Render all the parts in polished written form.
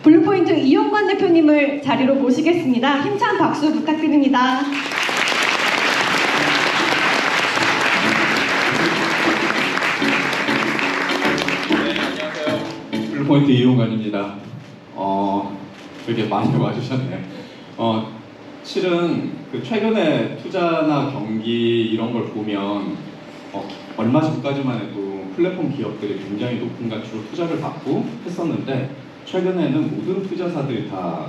블루포인트 이용관 대표님을 자리로 모시겠습니다. 힘찬 박수 부탁드립니다. 네, 안녕하세요. 블루포인트 이용관입니다. 되게 많이 와주셨네요. 실은 그 최근에 투자나 경기 이런 걸 보면 얼마 전까지만 해도 플랫폼 기업들이 굉장히 높은 가치로 투자를 받고 했었는데, 최근에는 모든 투자사들이 다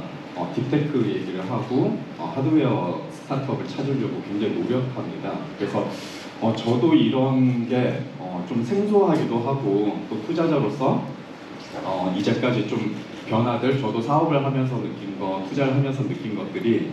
딥테크 얘기를 하고 하드웨어 스타트업을 찾으려고 굉장히 노력합니다. 그래서 저도 이런 게 좀 생소하기도 하고, 또 투자자로서 이제까지 좀 변화들, 저도 사업을 하면서 느낀 거, 투자를 하면서 느낀 것들이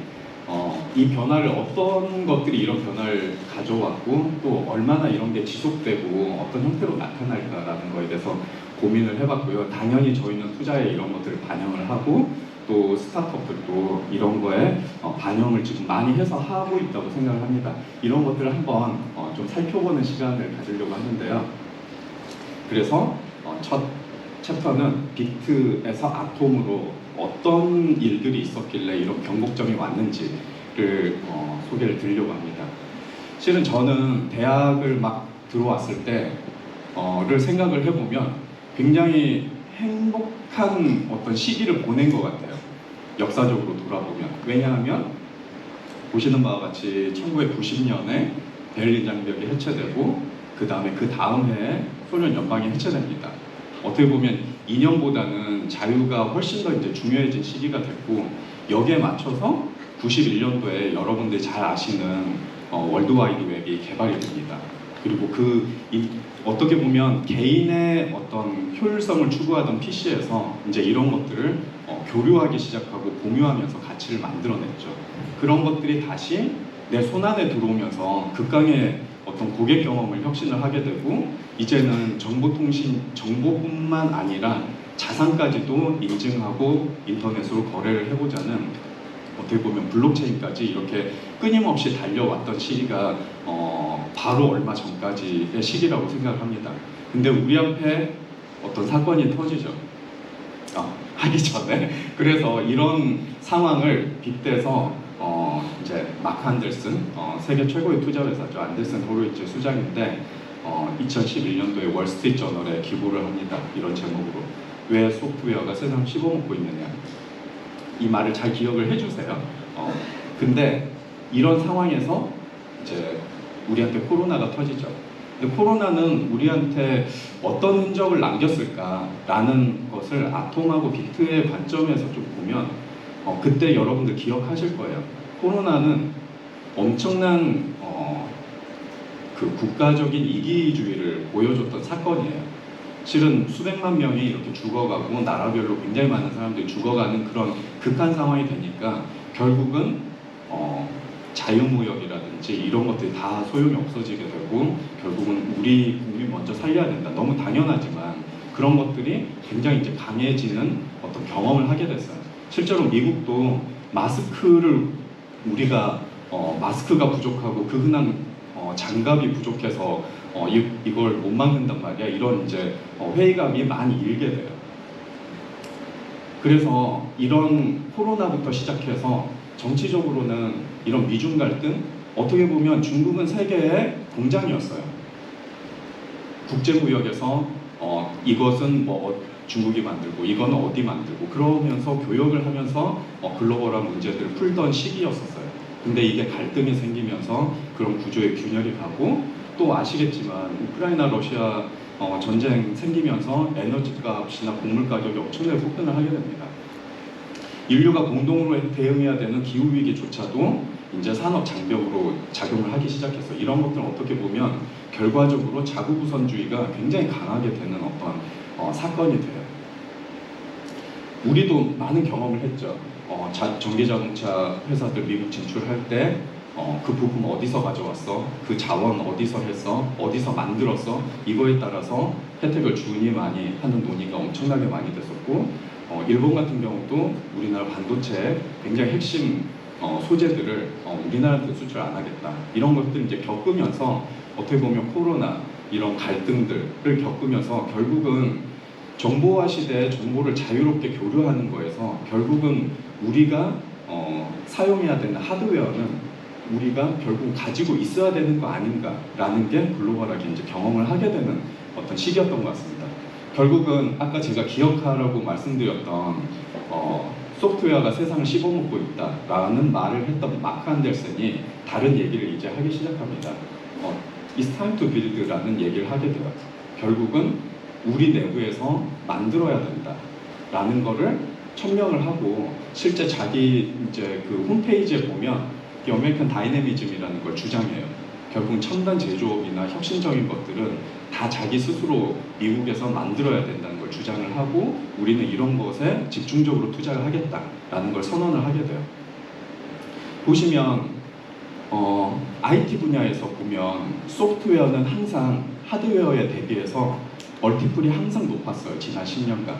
이 변화를, 어떤 것들이 이런 변화를 가져왔고 또 얼마나 이런 게 지속되고 어떤 형태로 나타날까라는 거에 대해서 고민을 해봤고요. 당연히 저희는 투자에 이런 것들을 반영을 하고, 또 스타트업들도 이런 거에 반영을 지금 많이 해서 하고 있다고 생각을 합니다. 이런 것들을 한번 좀 살펴보는 시간을 가지려고 하는데요. 그래서 첫 챕터는 비트에서 아톰으로 어떤 일들이 있었길래 이런 변곡점이 왔는지를 소개를 드리려고 합니다. 실은 저는 대학을 막 들어왔을 때를 생각을 해보면 굉장히 행복한 어떤 시기를 보낸 것 같아요. 역사적으로 돌아보면. 왜냐하면 보시는 바와 같이 1990년에 베를린 장벽이 해체되고, 그 다음 해에 소련 연방이 해체됩니다. 어떻게 보면 2년보다는 자유가 훨씬 더 이제 중요해진 시기가 됐고, 여기에 맞춰서 91년도에 여러분들이 잘 아시는 월드와이드 웹이 개발이 됩니다. 그리고 어떻게 보면 개인의 어떤 효율성을 추구하던 PC에서 이제 이런 것들을 교류하기 시작하고 공유하면서 가치를 만들어냈죠. 그런 것들이 다시 내 손안에 들어오면서 극강의 어떤 고객 경험을 혁신을 하게 되고, 이제는 정보뿐만 아니라 자산까지도 인증하고 인터넷으로 거래를 해보자는, 어떻게 보면 블록체인까지 이렇게 끊임없이 달려왔던 시기가 바로 얼마 전까지의 시기라고 생각을 합니다. 근데 우리 앞에 어떤 사건이 터지죠. 하기 전에. 그래서 이런 상황을 빗대서 이제 마크 안델슨, 세계 최고의 투자 회사죠. 안델슨 호로이츠 수장인데 2011년도에 월스트리트 저널에 기고를 합니다. 이런 제목으로. 왜 소프트웨어가 세상을 씹어먹고 있느냐. 이 말을 잘 기억을 해주세요. 근데 이런 상황에서 이제 우리한테 코로나가 터지죠. 근데 코로나는 우리한테 어떤 흔적을 남겼을까라는 것을 아톰하고 비트의 관점에서 좀 보면 그때 여러분들 기억하실 거예요. 코로나는 엄청난 그 국가적인 이기주의를 보여줬던 사건이에요. 실은 수백만 명이 이렇게 죽어가고 나라별로 굉장히 많은 사람들이 죽어가는 그런 극한 상황이 되니까 결국은 자유무역이라든지 이런 것들이 다 소용이 없어지게 되고, 결국은 우리 국민 먼저 살려야 된다. 너무 당연하지만 그런 것들이 굉장히 이제 강해지는 어떤 경험을 하게 됐어요. 실제로 미국도 마스크를 우리가 마스크가 부족하고 그 흔한 장갑이 부족해서 이걸 못 막는단 말이야. 이런 이제 회의감이 많이 일게 돼요. 그래서 이런 코로나부터 시작해서 정치적으로는 이런 미중 갈등, 어떻게 보면 중국은 세계의 공장이었어요. 국제무역에서 이것은 뭐 중국이 만들고 이거는 어디 만들고, 그러면서 교역을 하면서 글로벌한 문제들을 풀던 시기였었어요. 근데 이게 갈등이 생기면서 그런 구조의 균열이 가고, 또 아시겠지만 우크라이나 러시아 전쟁 생기면서 에너지 값이나 곡물 가격이 엄청나게 폭등을 하게 됩니다. 인류가 공동으로 대응해야 되는 기후 위기조차도 이제 산업 장벽으로 작용을 하기 시작했어. 이런 것들은 어떻게 보면 결과적으로 자국 우선주의가 굉장히 강하게 되는 어떤 사건이 돼요. 우리도 많은 경험을 했죠. 전기자동차 회사들 미국 진출할 때 그 부품 어디서 가져왔어? 그 자원 어디서 했어? 어디서 만들었어? 이거에 따라서 혜택을 주니 많이 하는 논의가 엄청나게 많이 됐었고, 일본 같은 경우도 우리나라 반도체 굉장히 핵심 소재들을 우리나라한테 수출 안 하겠다. 이런 것들 이제 겪으면서 어떻게 보면 코로나 이런 갈등들을 겪으면서 결국은 정보화 시대에 정보를 자유롭게 교류하는 거에서 결국은 우리가 사용해야 되는 하드웨어는 우리가 결국 가지고 있어야 되는 거 아닌가라는 게 글로벌하게 이제 경험을 하게 되는 어떤 시기였던 것 같습니다. 결국은 아까 제가 기억하라고 말씀드렸던 소프트웨어가 세상을 씹어먹고 있다라는 말을 했던 마크 안델센이 다른 얘기를 이제 하기 시작합니다. It's time to build라는 얘기를 하게 돼요. 결국은 우리 내부에서 만들어야 된다라는 거를 천명을 하고 실제 자기 이제 그 홈페이지에 보면 이 어메리칸 다이내미즘이라는 걸 주장해요. 결국 첨단 제조업이나 혁신적인 것들은 다 자기 스스로 미국에서 만들어야 된다는 걸 주장을 하고 우리는 이런 것에 집중적으로 투자를 하겠다라는 걸 선언을 하게 돼요. 보시면 IT 분야에서 보면 소프트웨어는 항상 하드웨어에 대비해서 멀티플이 항상 높았어요. 지난 10년간.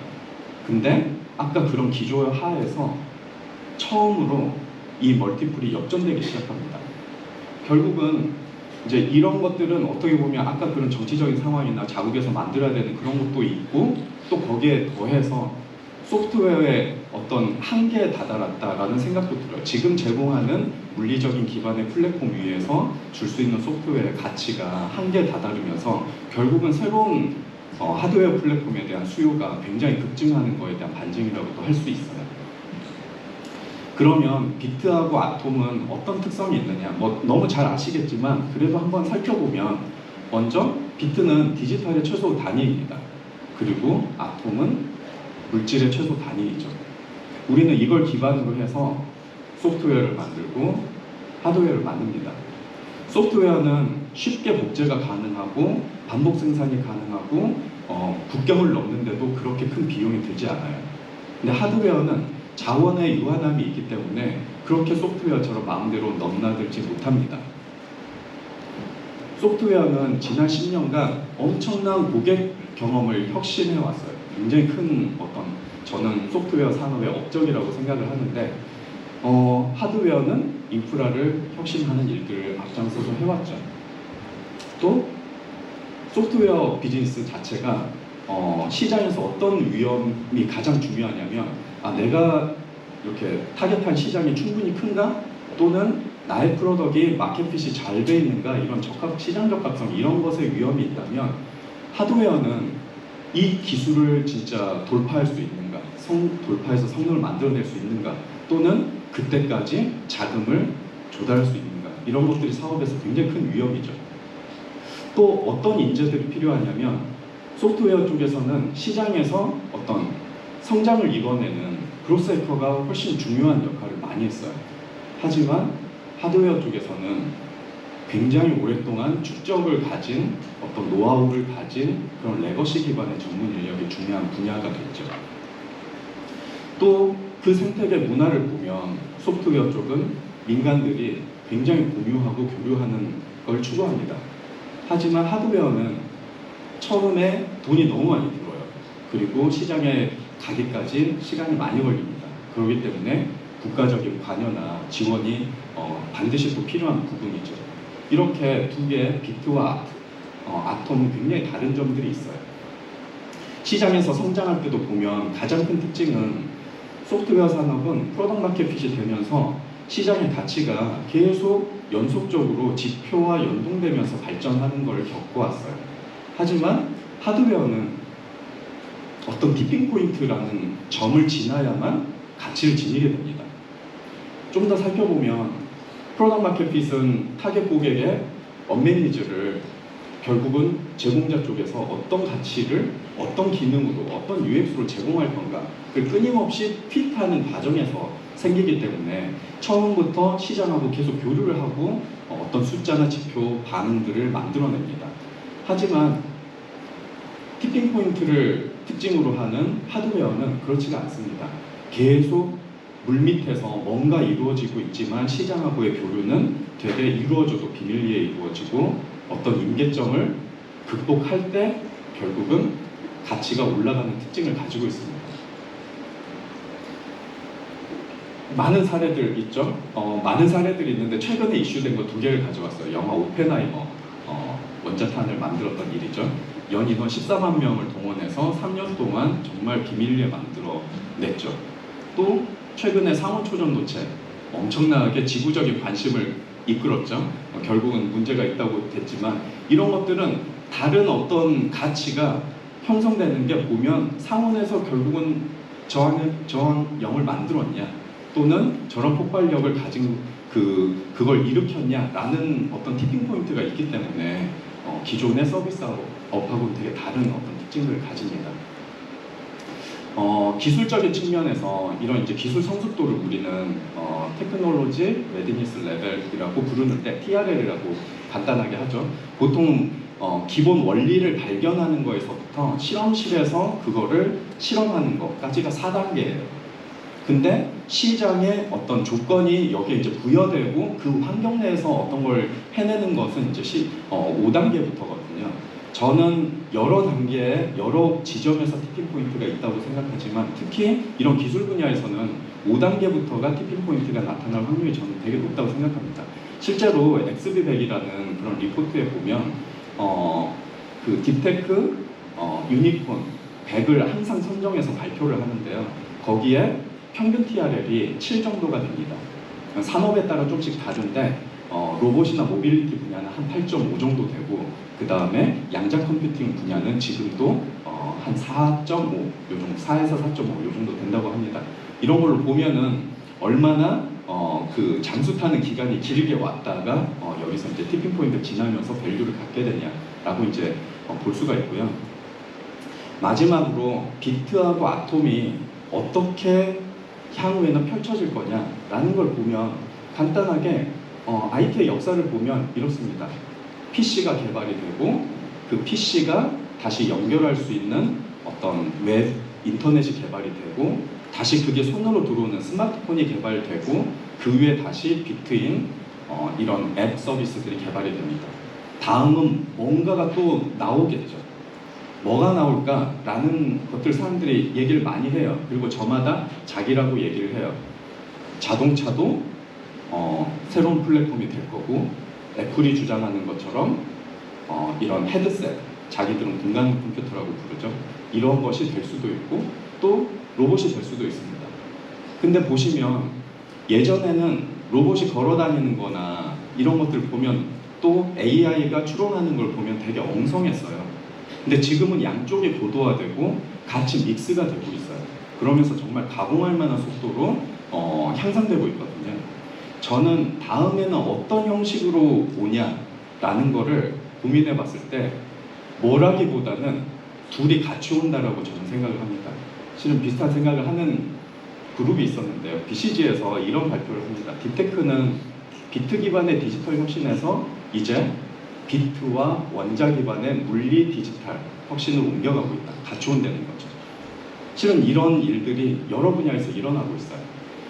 근데 아까 그런 기조 하에서 처음으로 이 멀티플이 역전되기 시작합니다. 결국은 이제 이런 것들은 어떻게 보면 아까 그런 정치적인 상황이나 자국에서 만들어야 되는 그런 것도 있고 또 거기에 더해서 소프트웨어의 어떤 한계에 다다랐다라는 생각도 들어요. 지금 제공하는 물리적인 기반의 플랫폼 위에서 줄 수 있는 소프트웨어의 가치가 한계에 다다르면서 결국은 새로운 하드웨어 플랫폼에 대한 수요가 굉장히 급증하는 거에 대한 반증이라고도 할 수 있어요. 그러면 비트하고 아톰은 어떤 특성이 있느냐? 너무 잘 아시겠지만 그래도 한번 살펴보면 먼저 비트는 디지털의 최소 단위입니다. 그리고 아톰은 물질의 최소 단위이죠. 우리는 이걸 기반으로 해서 소프트웨어를 만들고 하드웨어를 만듭니다. 소프트웨어는 쉽게 복제가 가능하고 반복 생산이 가능하고 국경을 넘는데도 그렇게 큰 비용이 들지 않아요. 근데 하드웨어는 자원의 유한함이 있기 때문에 그렇게 소프트웨어처럼 마음대로 넘나들지 못합니다. 소프트웨어는 지난 10년간 엄청난 고객 경험을 혁신해 왔어요. 굉장히 큰 저는 소프트웨어 산업의 업적이라고 생각을 하는데 하드웨어는 인프라를 혁신하는 일들을 앞장서서 해왔죠. 또 소프트웨어 비즈니스 자체가 시장에서 어떤 위험이 가장 중요하냐면 내가 이렇게 타겟한 시장이 충분히 큰가? 또는 나의 프로덕트이 마켓핏이 잘 돼 있는가? 이런 시장 적합성 이런 것에 위험이 있다면 하드웨어는 이 기술을 진짜 돌파할 수 있는가? 돌파해서 성능을 만들어낼 수 있는가? 또는 그때까지 자금을 조달할 수 있는가? 이런 것들이 사업에서 굉장히 큰 위험이죠. 또 어떤 인재들이 필요하냐면 소프트웨어 쪽에서는 시장에서 어떤 성장을 이뤄내는 그로스 해커가 훨씬 중요한 역할을 많이 했어요. 하지만 하드웨어 쪽에서는 굉장히 오랫동안 축적을 가진 어떤 노하우를 가진 그런 레거시 기반의 전문 인력이 중요한 분야가 됐죠. 또 그 생태계 문화를 보면 소프트웨어 쪽은 민간들이 굉장히 공유하고 교류하는 걸 추구합니다. 하지만 하드웨어는 처음에 돈이 너무 많이 들어요. 그리고 시장에 가기까지 시간이 많이 걸립니다. 그렇기 때문에 국가적인 관여나 지원이 반드시 또 필요한 부분이죠. 이렇게 두 개의 비트와 아톰은 굉장히 다른 점들이 있어요. 시장에서 성장할 때도 보면 가장 큰 특징은 소프트웨어 산업은 프로덕트 마켓핏이 되면서 시장의 가치가 계속 연속적으로 지표와 연동되면서 발전하는 걸 겪어왔어요. 하지만 하드웨어는 어떤 티핑 포인트라는 점을 지나야만 가치를 지니게 됩니다. 좀 더 살펴보면 프로덕트 마켓핏은 타겟 고객의 언매니즈를 결국은 제공자 쪽에서 어떤 가치를 어떤 기능으로 어떤 UX로 제공할 건가 그걸 끊임없이 핏하는 과정에서 생기기 때문에 처음부터 시장하고 계속 교류를 하고 어떤 숫자나 지표 반응들을 만들어냅니다. 하지만 티핑 포인트를 특징으로 하는 하드웨어는 그렇지가 않습니다. 계속 물밑에서 뭔가 이루어지고 있지만 시장하고의 교류는 되게 이루어져도 비밀리에 이루어지고 어떤 임계점을 극복할 때 결국은 가치가 올라가는 특징을 가지고 있습니다. 많은 사례들 있죠? 많은 사례들이 있는데 최근에 이슈된 거 두 개를 가져왔어요. 영화 오펜하이머 원자탄을 만들었던 일이죠. 연 인원 14만 명을 동원해서 3년 동안 정말 비밀리에 만들어냈죠. 또 최근에 상호초전도체 엄청나게 지구적인 관심을 이끌었죠. 결국은 문제가 있다고 됐지만 이런 것들은 다른 어떤 가치가 형성되는 게 보면 상온에서 결국은 저항영을 만들었냐 또는 저런 폭발력을 가진 그걸 일으켰냐라는 어떤 티핑 포인트가 있기 때문에 기존의 서비스업하고는 되게 다른 어떤 특징들을 가집니다. 기술적인 측면에서 이런 이제 기술 성숙도를 우리는 테크놀로지 레디니스 레벨이라고 부르는데 TRL이라고 간단하게 하죠. 보통 기본 원리를 발견하는 거에서부터 실험실에서 그거를 실험하는 것까지가 4단계예요. 근데 시장에 어떤 조건이 여기에 이제 부여되고 그 환경 내에서 어떤 걸 해내는 것은 이제 5단계부터거든요. 저는 여러 단계에 여러 지점에서 티핑 포인트가 있다고 생각하지만 특히 이런 기술 분야에서는 5단계부터가 티핑 포인트가 나타날 확률이 저는 되게 높다고 생각합니다. 실제로 XB100이라는 그런 리포트에 보면 그 딥테크 유니콘 100을 항상 선정해서 발표를 하는데요. 거기에 평균 TRL이 7 정도가 됩니다. 산업에 따라 조금씩 다른데 로봇이나 모빌리티 분야는 한 8.5 정도 되고 그 다음에 양자 컴퓨팅 분야는 지금도 한 4.5 요 정도, 4에서 4.5 요 정도 된다고 합니다. 이런 걸로 보면은 얼마나 그 잠수 타는 기간이 길게 왔다가 여기서 이제 티핑 포인트 지나면서 밸류를 갖게 되냐라고 이제 볼 수가 있고요. 마지막으로 비트하고 아톰이 어떻게 향후에는 펼쳐질 거냐라는 걸 보면 간단하게 IT의 역사를 보면 이렇습니다. PC가 개발이 되고 그 PC가 다시 연결할 수 있는 어떤 웹 인터넷이 개발이 되고 다시 그게 손으로 들어오는 스마트폰이 개발되고 그 위에 다시 비트인 이런 앱 서비스들이 개발이 됩니다. 다음은 뭔가가 또 나오겠죠. 뭐가 나올까라는 것들 사람들이 얘기를 많이 해요. 그리고 저마다 자기라고 얘기를 해요. 자동차도 새로운 플랫폼이 될 거고 애플이 주장하는 것처럼 이런 헤드셋, 자기들은 공간 컴퓨터라고 부르죠. 이런 것이 될 수도 있고 또 로봇이 될 수도 있습니다. 근데 보시면 예전에는 로봇이 걸어 다니는 거나 이런 것들 보면 또 AI가 추론하는 걸 보면 되게 엉성했어요. 근데 지금은 양쪽이 고도화되고 같이 믹스가 되고 있어요. 그러면서 정말 가공할 만한 속도로 향상되고 있거든요. 저는 다음에는 어떤 형식으로 오냐라는 거를 고민해 봤을 때 뭐라기보다는 둘이 같이 온다라고 저는 생각을 합니다. 실은 비슷한 생각을 하는 그룹이 있었는데요. BCG에서 이런 발표를 합니다. 딥테크는 비트 기반의 디지털 혁신에서 이제 비트와 원자 기반의 물리 디지털 혁신을 옮겨가고 있다. 같이 온다는 거죠. 실은 이런 일들이 여러 분야에서 일어나고 있어요.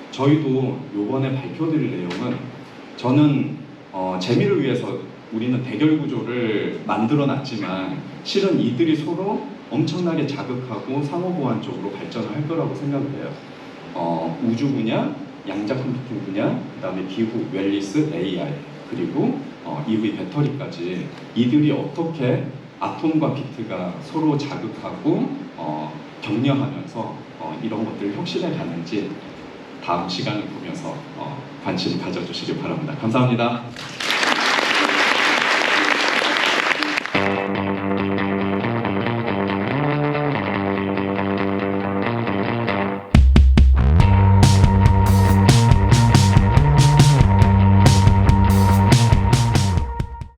저희도 이번에 발표드릴 내용은 저는 재미를 위해서 우리는 대결 구조를 만들어 놨지만 실은 이들이 서로 엄청나게 자극하고 상호보완 쪽으로 발전을 할 거라고 생각을 해요. 우주 분야, 양자 컴퓨팅 분야, 그 다음에 기후, 웰리스, AI, 그리고 EV 배터리까지 이들이 어떻게 아톰과 비트가 서로 자극하고 격려하면서 이런 것들을 혁신해 가는지 다음 시간을 보면서 관심 가져주시기 바랍니다. 감사합니다.